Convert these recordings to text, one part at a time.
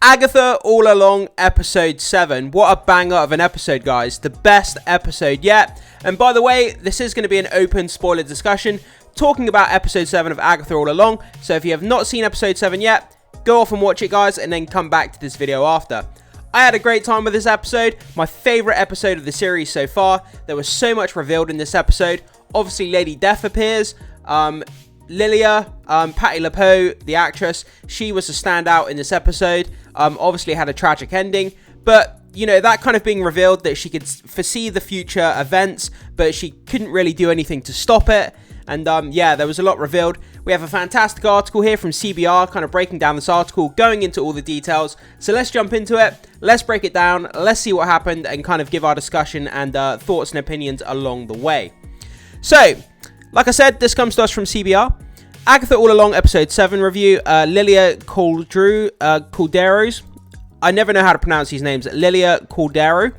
Agatha All Along episode 7. What a banger of an episode, guys. The best episode yet. And by the way, this is going to be an open spoiler discussion talking about episode 7 of Agatha All Along. So if you have not seen episode 7 yet, go off and watch it, guys, and then come back to this video after. I had a great time with this episode. My favourite episode of the series so far. There was so much revealed in this episode. Obviously, Lady Death appears. Lilia, Patti LuPone, the actress, she was a standout in this episode. Obviously had a tragic ending, but you know, that kind of being revealed that she could foresee the future events, but she couldn't really do anything to stop it. And yeah, there was a lot revealed. We have a fantastic article here from CBR, kind of breaking down this article, going into all the details. So let's jump into it. Let's break it down. Let's see what happened and kind of give our discussion and thoughts and opinions along the way. So, like I said, this comes to us from CBR. Agatha All Along episode 7 review. Lilia Calderu's. I never know how to pronounce these names. Lilia Calderu.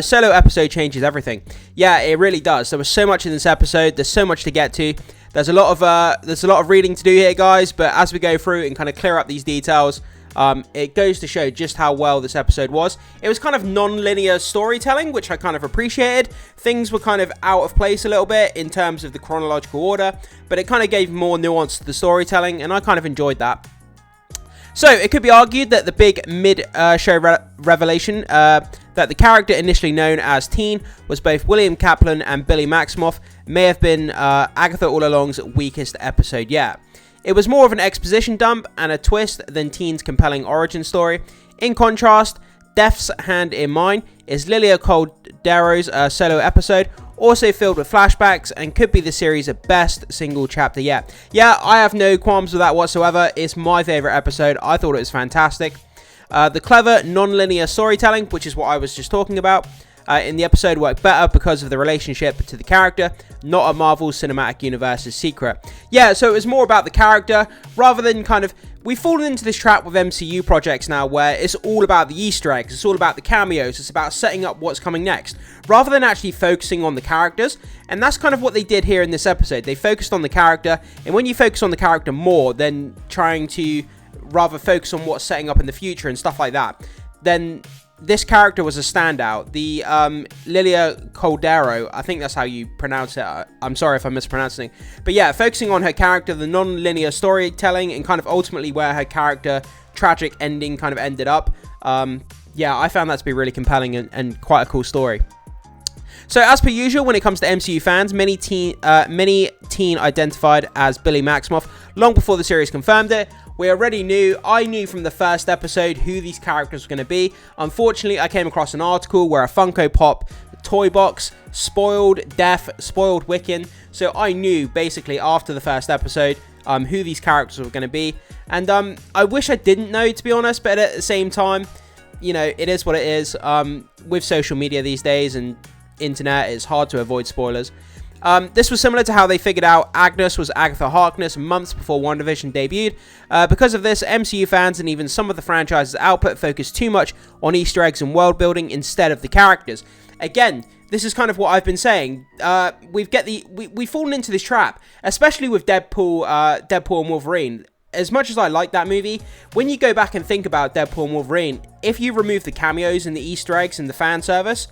Solo episode changes everything. Yeah, it really does. There was so much in this episode. There's so much to get to. There's a lot of reading to do here, guys. But as we go through and kind of clear up these details, it goes to show just how well this episode was. It was kind of non-linear storytelling, which I kind of appreciated. Things were kind of out of place a little bit in terms of the chronological order, but it kind of gave more nuance to the storytelling, and I kind of enjoyed that. So, it could be argued that the big mid-show revelation that the character initially known as Teen was both William Kaplan and Billy Maximoff may have been Agatha All Along's weakest episode yet. It was more of an exposition dump and a twist than Teen's compelling origin story. In contrast, Death's Hand in Mine is Lilia Calderu's solo episode, also filled with flashbacks and could be the series' best single chapter yet. Yeah, I have no qualms with that whatsoever. It's my favourite episode. I thought it was fantastic. The clever non-linear storytelling, which is what I was just talking about, in the episode worked better because of the relationship to the character, not a Marvel Cinematic Universe's secret. Yeah, so it was more about the character, rather than kind of... We've fallen into this trap with MCU projects now, where it's all about the Easter eggs, it's all about the cameos, it's about setting up what's coming next, rather than actually focusing on the characters. And that's kind of what they did here in this episode. They focused on the character, and when you focus on the character more than trying to rather focus on what's setting up in the future and stuff like that, then... This character was a standout. The Lilia Calderu, I think that's how you pronounce it. I'm sorry if I'm mispronouncing. But yeah, focusing on her character, the non-linear storytelling, and kind of ultimately where her character tragic ending kind of ended up. Yeah, I found that to be really compelling and quite a cool story. So as per usual, when it comes to MCU fans, many teen identified as Billy Maximoff long before the series confirmed it. We already knew, I knew from the first episode who these characters were going to be. Unfortunately, I came across an article where a Funko Pop toy box spoiled Death, spoiled Wiccan. So I knew basically after the first episode who these characters were going to be. And I wish I didn't know, to be honest, but at the same time, you know, it is what it is. With social media these days and internet, it's hard to avoid spoilers. This was similar to how they figured out Agnes was Agatha Harkness months before WandaVision debuted. Because of this, MCU fans and even some of the franchise's output focused too much on Easter eggs and world building instead of the characters. Again, this is kind of what I've been saying. We've fallen into this trap, especially with Deadpool and Wolverine. As much as I like that movie, when you go back and think about Deadpool and Wolverine, if you remove the cameos and the Easter eggs and the fan service,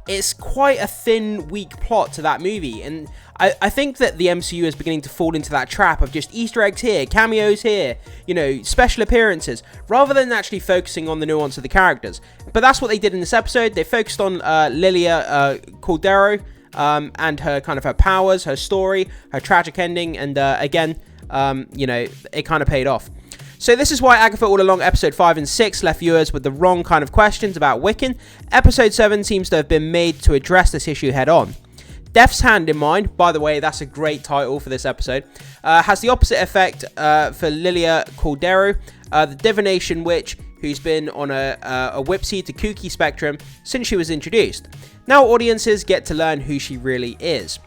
it's quite a thin, weak plot to that movie, and I think that the MCU is beginning to fall into that trap of just Easter eggs here, cameos here, you know, special appearances, rather than actually focusing on the nuance of the characters. But that's what they did in this episode. They focused on Lilia Calderu and her kind of her powers, her story, her tragic ending, and again, you know, it kind of paid off. So this is why Agatha All Along episode 5 and 6 left viewers with the wrong kind of questions about Wiccan. Episode 7 seems to have been made to address this issue head on. Death's Hand in Mine, by the way, that's a great title for this episode, has the opposite effect for Lilia Calderu, the divination witch who's been on a whipsy to kooky spectrum since she was introduced. Now audiences get to learn who she really is.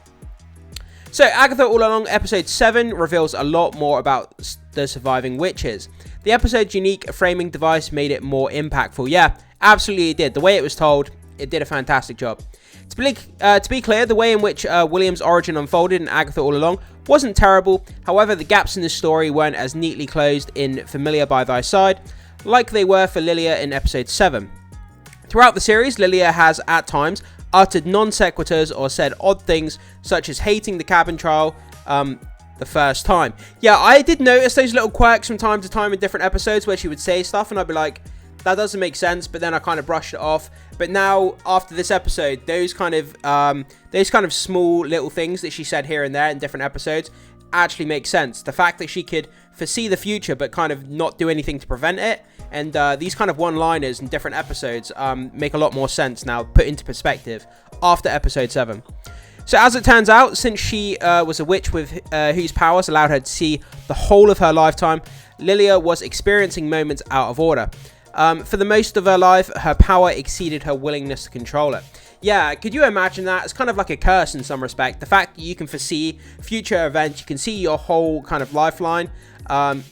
So, Agatha All Along episode 7 reveals a lot more about the surviving witches. The episode's unique framing device made it more impactful. Yeah, absolutely it did. The way it was told, it did a fantastic job. To be clear, the way in which William's origin unfolded in Agatha All Along wasn't terrible. However, the gaps in the story weren't as neatly closed in Familiar by Thy Side. like they were for Lilia in episode 7. Throughout the series, Lilia has, at times, uttered non-sequiturs or said odd things, such as hating the cabin trial the first time. Yeah, I did notice those little quirks from time to time in different episodes where she would say stuff, and I'd be like, that doesn't make sense, but then I kind of brushed it off. But now, after this episode, those kind of small little things that she said here and there in different episodes actually make sense. The fact that she could foresee the future but kind of not do anything to prevent it, and these kind of one-liners in different episodes make a lot more sense now, put into perspective after episode 7. So as it turns out, since she was a witch with whose powers allowed her to see the whole of her lifetime, Lilia was experiencing moments out of order. For the most of her life, her power exceeded her willingness to control it. Yeah, could you imagine that? It's kind of like a curse in some respect. The fact that you can foresee future events, you can see your whole kind of lifeline,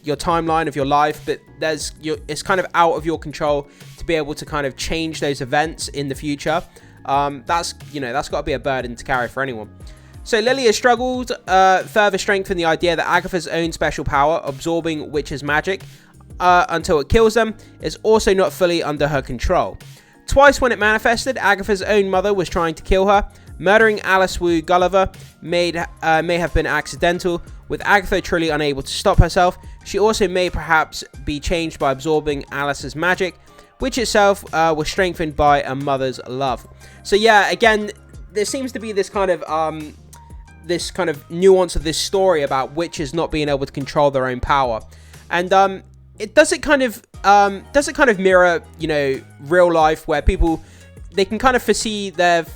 your timeline of your life, but it's kind of out of your control to be able to kind of change those events in the future. That's got to be a burden to carry for anyone. So Lilia struggled, further strengthened the idea that Agatha's own special power, absorbing witches' magic until it kills them, is also not fully under her control. Twice when it manifested, Agatha's own mother was trying to kill her. Murdering Alice Wu Gulliver may have been accidental, with Agatha truly unable to stop herself. She also may perhaps be changed by absorbing Alice's magic, which itself was strengthened by a mother's love. So yeah, again, there seems to be this kind of nuance of this story about witches not being able to control their own power, and it does it kind of mirror, real life, where people, they can kind of foresee their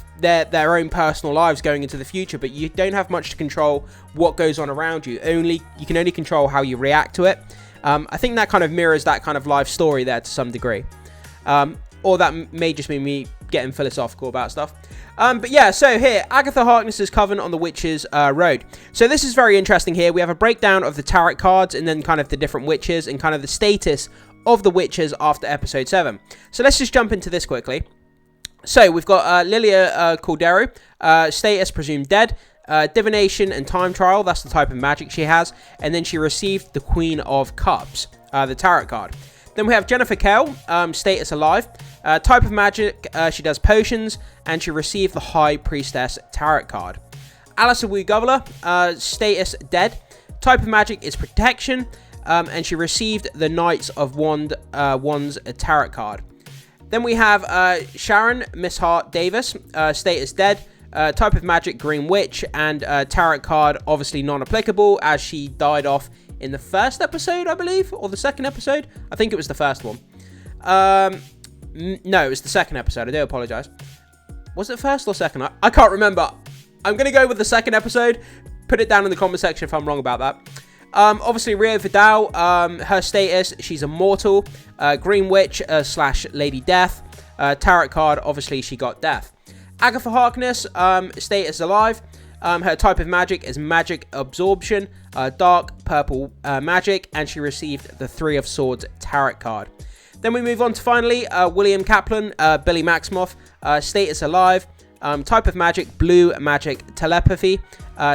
own personal lives going into the future, but you don't have much to control what goes on around you. You can only control how you react to it. I think that kind of mirrors that kind of life story there to some degree. Or that may just be me getting philosophical about stuff. But yeah, so here, Agatha Harkness's Coven on the Witches' Road. So this is very interesting here. We have a breakdown of the tarot cards and then kind of the different witches and kind of the status of the witches after episode 7. So let's just jump into this quickly. So we've got Lilia Calderu, status presumed dead, divination and time trial, that's the type of magic she has, and then she received the Queen of Cups, the tarot card. Then we have Jennifer Kell, status alive, type of magic, she does potions, and she received the High Priestess tarot card. Alice Wu Gulliver, status dead, type of magic is protection, and she received the Knights of Wands tarot card. Then we have Sharon Miss Hart Davis, status dead, type of magic Green Witch, and tarot card obviously non-applicable as she died off in the first episode, I believe, or the second episode. I think it was the first one. No, it was the second episode. I do apologize. Was it first or second? I can't remember. I'm going to go with the second episode. Put it down in the comment section if I'm wrong about that. Obviously, Rio Vadal, her status, she's immortal. Green Witch / Lady Death. Tarot card, obviously, she got death. Agatha Harkness, status alive. Her type of magic is magic absorption, dark purple magic, and she received the Three of Swords tarot card. Then we move on to finally William Kaplan, Billy Maximoff, status alive, type of magic blue magic telepathy,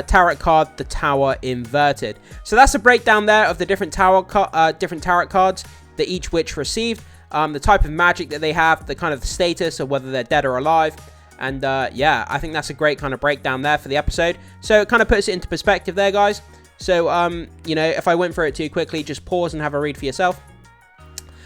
tarot card the Tower inverted. So that's a breakdown there of the different tarot cards that each witch received, the type of magic that they have, the kind of status of whether they're dead or alive. And yeah, I think that's a great kind of breakdown there for the episode. So it kind of puts it into perspective there, guys. So, if I went through it too quickly, just pause and have a read for yourself.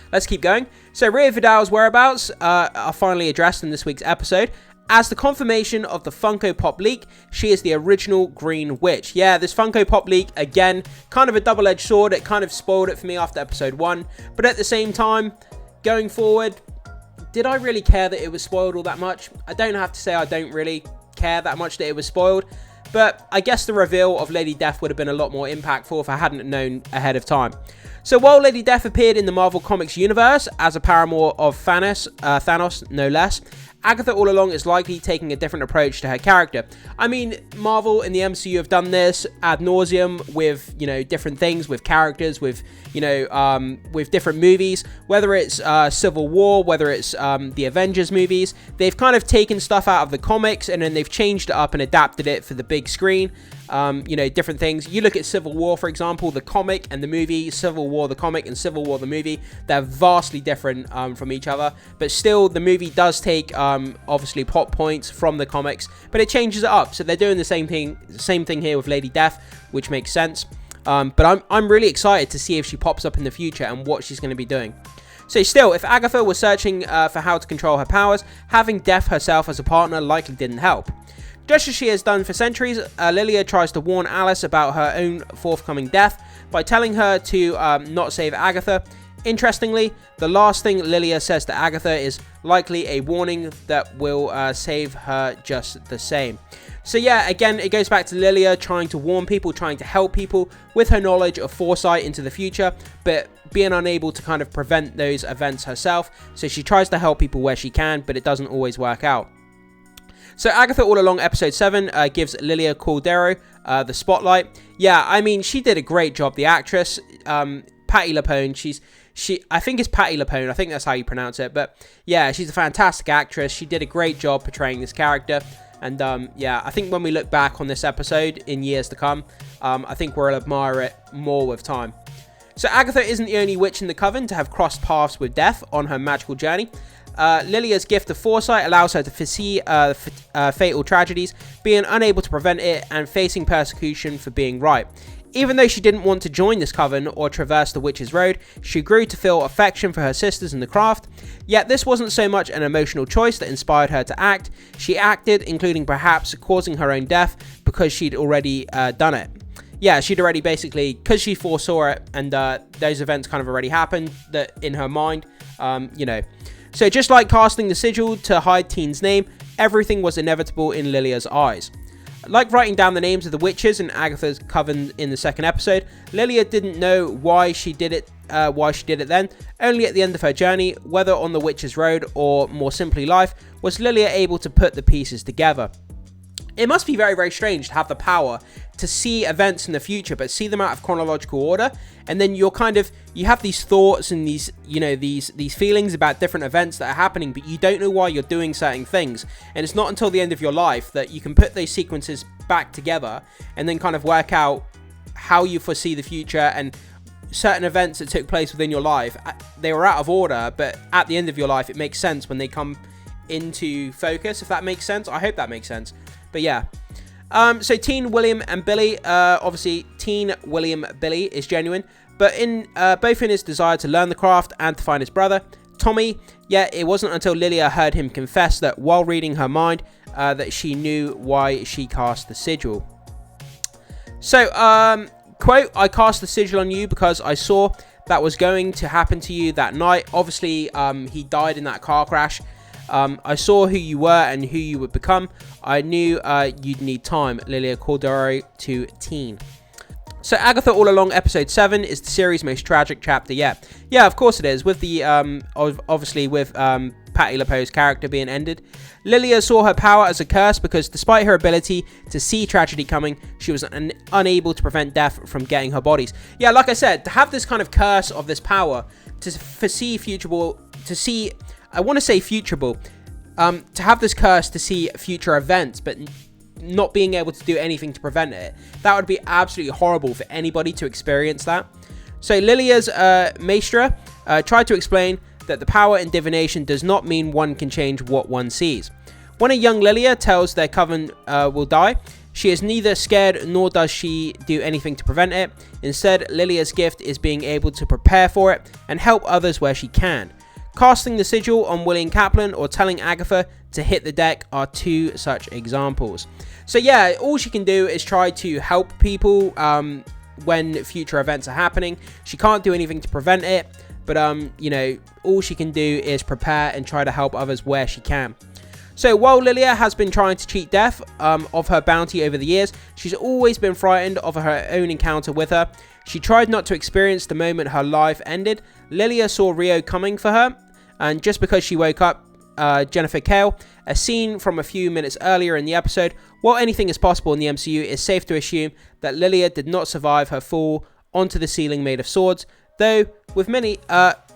Let's keep going. So Rio Vadal's whereabouts are finally addressed in this week's episode. As the confirmation of the Funko Pop leak, she is the original Green Witch. Yeah, this Funko Pop leak, again, kind of a double-edged sword. It kind of spoiled it for me after episode 1. But at the same time, going forward, did I really care that it was spoiled all that much? I don't have to say I don't really care that much that it was spoiled. But I guess the reveal of Lady Death would have been a lot more impactful if I hadn't known ahead of time. So while Lady Death appeared in the Marvel Comics universe as a paramour of Thanos, no less, Agatha All Along is likely taking a different approach to her character. I mean, Marvel and the MCU have done this ad nauseum with, different things, with characters, with different movies, whether it's Civil War, whether it's the Avengers movies. They've kind of taken stuff out of the comics and then they've changed it up and adapted it for the big screen. different things. You look at Civil War, for example, the comic and the movie, Civil War the comic and Civil War the movie, they're vastly different from each other, but still the movie does take obviously plot points from the comics, but it changes it up. So they're doing the same thing here with Lady Death, which makes sense. But I'm really excited to see if she pops up in the future and what she's going to be doing. So still, if Agatha was searching for how to control her powers, having Death herself as a partner likely didn't help. Just as she has done for centuries, Lilia tries to warn Alice about her own forthcoming death by telling her to not save Agatha. Interestingly, the last thing Lilia says to Agatha is likely a warning that will save her just the same. So yeah, again, it goes back to Lilia trying to warn people, trying to help people with her knowledge of foresight into the future, but being unable to kind of prevent those events herself. So she tries to help people where she can, but it doesn't always work out. So Agatha All Along episode 7 gives Lilia Calderu the spotlight. Yeah, I mean, she did a great job. The actress, Patti LuPone, I think it's Patti LuPone. I think that's how you pronounce it. But yeah, she's a fantastic actress. She did a great job portraying this character. And yeah, I think when we look back on this episode in years to come, I think we'll admire it more with time. So Agatha isn't the only witch in the coven to have crossed paths with Death on her magical journey. Lilia's gift of foresight allows her to foresee fatal tragedies, being unable to prevent it and facing persecution for being right. Even though she didn't want to join this coven or traverse the witch's road, she grew to feel affection for her sisters in the craft. Yet this wasn't so much an emotional choice that inspired her to act. She acted, including perhaps causing her own death, because she'd already done it. Yeah, she'd already basically, because she foresaw it, and those events kind of already happened that in her mind, So just like casting the sigil to hide Teen's name, everything was inevitable in Lilia's eyes. Like writing down the names of the witches in Agatha's coven in the second episode, Lilia didn't know why she did it then. Only at the end of her journey, whether on the witch's road or more simply life, was Lilia able to put the pieces together. It must be very, very strange to have the power to see events in the future, but see them out of chronological order, and then you have these thoughts and these feelings about different events that are happening, but you don't know why you're doing certain things, and it's not until the end of your life that you can put those sequences back together and then kind of work out how you foresee the future and certain events that took place within your life. They were out of order, but at the end of your life, it makes sense when they come into focus, if that makes sense. I hope that makes sense. But yeah, so Teen, William, and Billy. Obviously, Teen, William, Billy is genuine, but both in his desire to learn the craft and to find his brother, Tommy. Yeah, it wasn't until Lilia heard him confess that while reading her mind, that she knew why she cast the sigil. So, quote, "I cast the sigil on you because I saw that was going to happen to you that night." Obviously, he died in that car crash. "I saw who you were and who you would become. I knew you'd need time." Lilia Calderu to Teen. So Agatha All Along episode 7 is the series' most tragic chapter yet. Yeah, of course it is, with the obviously with Patti LuPone's character being ended. Lilia saw her power as a curse because despite her ability to see tragedy coming, she was unable to prevent Death from getting her bodies. Yeah, like I said, to have this kind of curse of this power, to foresee futurable, to see, I want to say futurable, to have this curse to see future events, but not being able to do anything to prevent it, that would be absolutely horrible for anybody to experience that. So Lilia's maestra tried to explain that the power in divination does not mean one can change what one sees. When a young Lilia tells their coven will die, she is neither scared nor does she do anything to prevent it. Instead, Lilia's gift is being able to prepare for it and help others where she can. Casting the sigil on William Kaplan or telling Agatha to hit the deck are two such examples. So yeah, all she can do is try to help people when future events are happening. She can't do anything to prevent it, but all she can do is prepare and try to help others where she can. So while Lilia has been trying to cheat Death of her bounty over the years, she's always been frightened of her own encounter with her. She tried not to experience the moment her life ended. Lilia saw Rio coming for her, and just because she woke up Jennifer Kale, a scene from a few minutes earlier in the episode, while anything is possible in the MCU, it's safe to assume that Lilia did not survive her fall onto the ceiling made of swords, though with many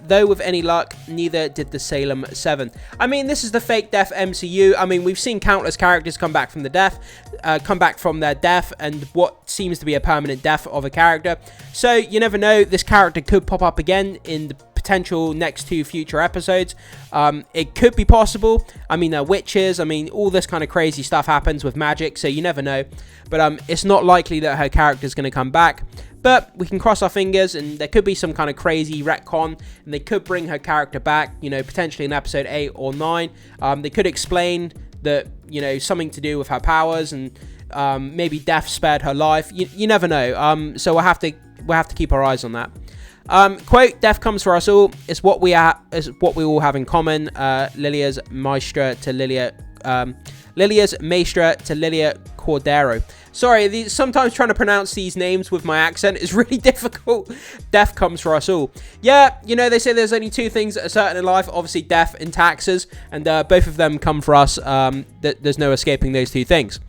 though with any luck, neither did the Salem 7. I mean, this is the fake death MCU. I mean, we've seen countless characters come back from their death, and what seems to be a permanent death of a character. So you never know, this character could pop up again in the potential next 2 future episodes. It could be possible. I mean, they're witches. I mean, all this kind of crazy stuff happens with magic, so you never know. But it's not likely that her character is going to come back. But we can cross our fingers, and there could be some kind of crazy retcon, and they could bring her character back, you know, potentially in episode 8 or 9. They could explain that, you know, something to do with her powers, and maybe death spared her life. You never know. So we'll have to keep our eyes on that. Quote, "Death comes for us all. It's what we all have in common." Lilia's maestra to Lilia Calderu. Sorry, sometimes trying to pronounce these names with my accent is really difficult. Death comes for us all. Yeah, you know, they say there's only 2 things that are certain in life. Obviously, death and taxes. And both of them come for us. There's no escaping those 2 things.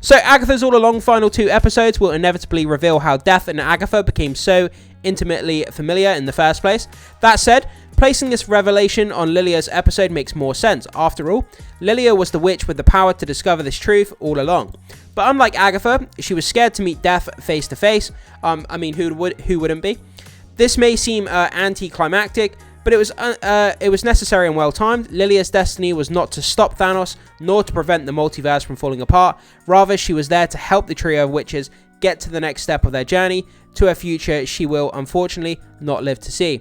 So, Agatha's All Along final 2 episodes will inevitably reveal how Death and Agatha became so intimately familiar in the first place. That said, placing this revelation on Lilia's episode makes more sense. After all, Lilia was the witch with the power to discover this truth all along. But unlike Agatha, she was scared to meet Death face to face. I mean, who wouldn't be? This may seem anticlimactic, but it was necessary and well timed. Lilia's destiny was not to stop Thanos, nor to prevent the multiverse from falling apart. Rather, she was there to help the trio of witches get to the next step of their journey to a future she will unfortunately not live to see.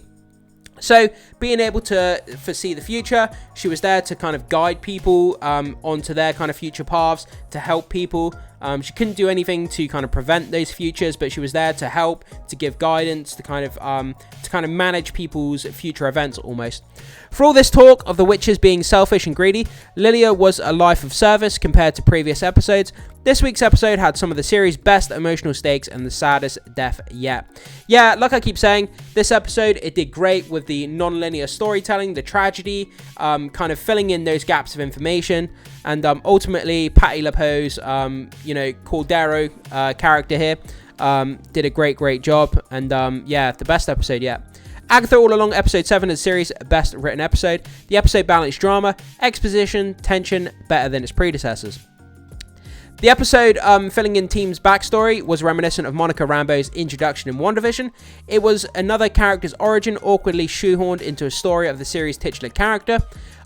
So, being able to foresee the future, she was there to kind of guide people onto their kind of future paths, to help people. She couldn't do anything to kind of prevent those futures, but she was there to help, to give guidance, to kind of manage people's future events almost. For all this talk of the witches being selfish and greedy, Lilia was a life of service compared to previous episodes. This week's episode had some of the series' best emotional stakes and the saddest death yet. Yeah, like I keep saying, this episode, it did great with the non-linear storytelling, the tragedy, kind of filling in those gaps of information, and ultimately, Patti LuPoe's, Calderu character here did a great job, and yeah, the best episode yet. Agatha All Along episode 7 is the series' best written episode. The episode balanced drama, exposition, tension better than its predecessors. The episode filling in Team's backstory was reminiscent of Monica Rambeau's introduction in WandaVision. It was another character's origin awkwardly shoehorned into a story of the series' titular character.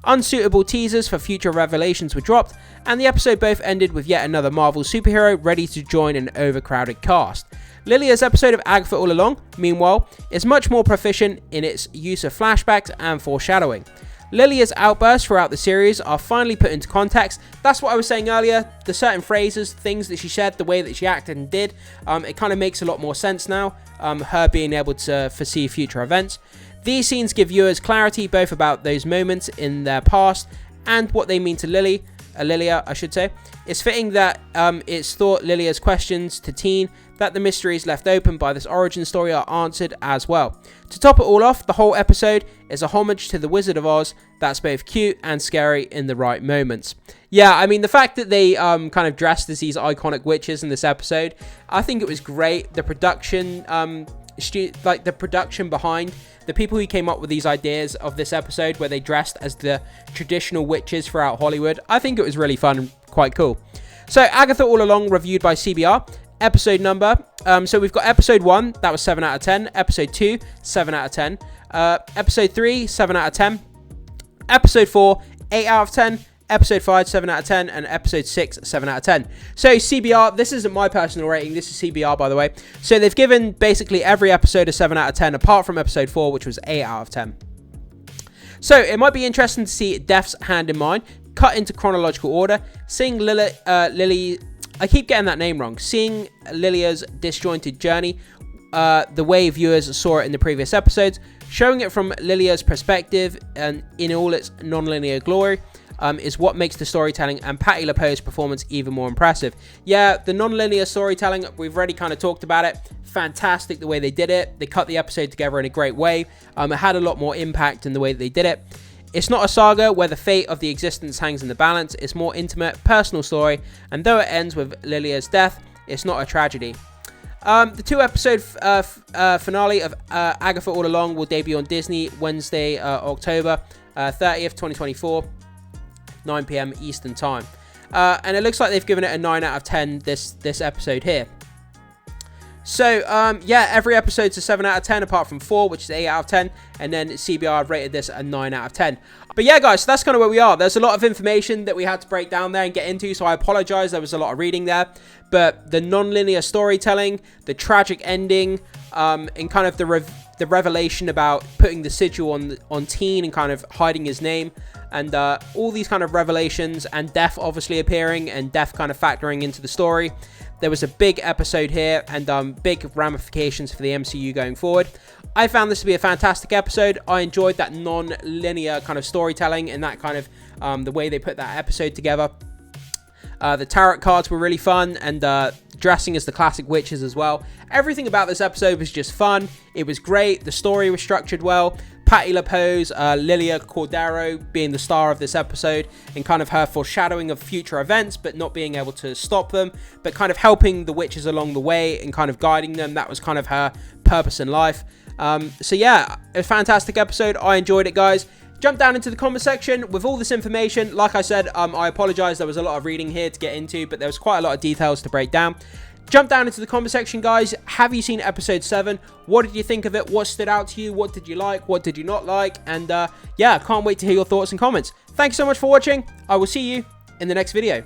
Unsuitable teasers for future revelations were dropped, and the episode both ended with yet another Marvel superhero ready to join an overcrowded cast. Lilia's episode of Agatha All Along, meanwhile, is much more proficient in its use of flashbacks and foreshadowing. Lilia's outbursts throughout the series are finally put into context. That's what I was saying earlier. The certain phrases, things that she said, the way that she acted and did, it kind of makes a lot more sense now, her being able to foresee future events. These scenes give viewers clarity both about those moments in their past and what they mean to Lilia, I should say. It's fitting that it's thought Lilia's questions to Teen that the mysteries left open by this origin story are answered as well. To top it all off, the whole episode is a homage to the Wizard of Oz that's both cute and scary in the right moments. Yeah, I mean, the fact that they kind of dressed as these iconic witches in this episode, I think it was great. The production, the production behind the people who came up with these ideas of this episode where they dressed as the traditional witches throughout Hollywood, I think it was really fun and quite cool. So, Agatha All Along reviewed by CBR. Episode number, so we've got episode 1, that was 7 out of 10, episode 2, 7 out of 10, episode 3, 7 out of 10, episode 4, 8 out of 10, episode 5, 7 out of 10, and episode 6, 7 out of 10. So CBR, this isn't my personal rating, this is CBR by the way, so they've given basically every episode a 7 out of 10, apart from episode 4, which was 8 out of 10. So it might be interesting to see Death's hand in mind, cut into chronological order, seeing Lily, I keep getting that name wrong. Seeing Lilia's disjointed journey, the way viewers saw it in the previous episodes, showing it from Lilia's perspective and in all its non-linear glory, is what makes the storytelling and Patti LuPoe's performance even more impressive. Yeah, the non-linear storytelling, we've already kind of talked about it. Fantastic the way they did it. They cut the episode together in a great way. It had a lot more impact in the way that they did it. It's not a saga where the fate of the existence hangs in the balance. It's more intimate, personal story, and though it ends with Lilia's death, it's not a tragedy. The 2-episode finale of Agatha All Along will debut on Disney Wednesday, October 30th, 2024, 9 p.m. Eastern Time. And it looks like they've given it a 9 out of 10 this episode here. So, yeah, every episode's a 7 out of 10, apart from 4, which is 8 out of 10. And then CBR rated this a 9 out of 10. But yeah, guys, so that's kind of where we are. There's a lot of information that we had to break down there and get into, so I apologize. There was a lot of reading there. But the non-linear storytelling, the tragic ending, and kind of the revelation about putting the sigil on Teen and kind of hiding his name, and all these kind of revelations, and Death obviously appearing, and Death kind of factoring into the story. There was a big episode here, and big ramifications for the MCU going forward. I found this to be a fantastic episode. I enjoyed that non-linear kind of storytelling and that kind of the way they put that episode together. The tarot cards were really fun, and dressing as the classic witches as well. Everything about this episode was just fun. It was great. The story was structured well. Patti LuPoe's Lilia Calderu being the star of this episode, and kind of her foreshadowing of future events, but not being able to stop them, but kind of helping the witches along the way and kind of guiding them. That was kind of her purpose in life. So yeah, a fantastic episode. I enjoyed it, guys. Jump down into the comment section with all this information. Like I said, I apologize. There was a lot of reading here to get into, but there was quite a lot of details to break down. Jump down into the comment section, guys. Have you seen episode 7? What did you think of it? What stood out to you? What did you like? What did you not like? And yeah, can't wait to hear your thoughts and comments. Thanks so much for watching. I will see you in the next video.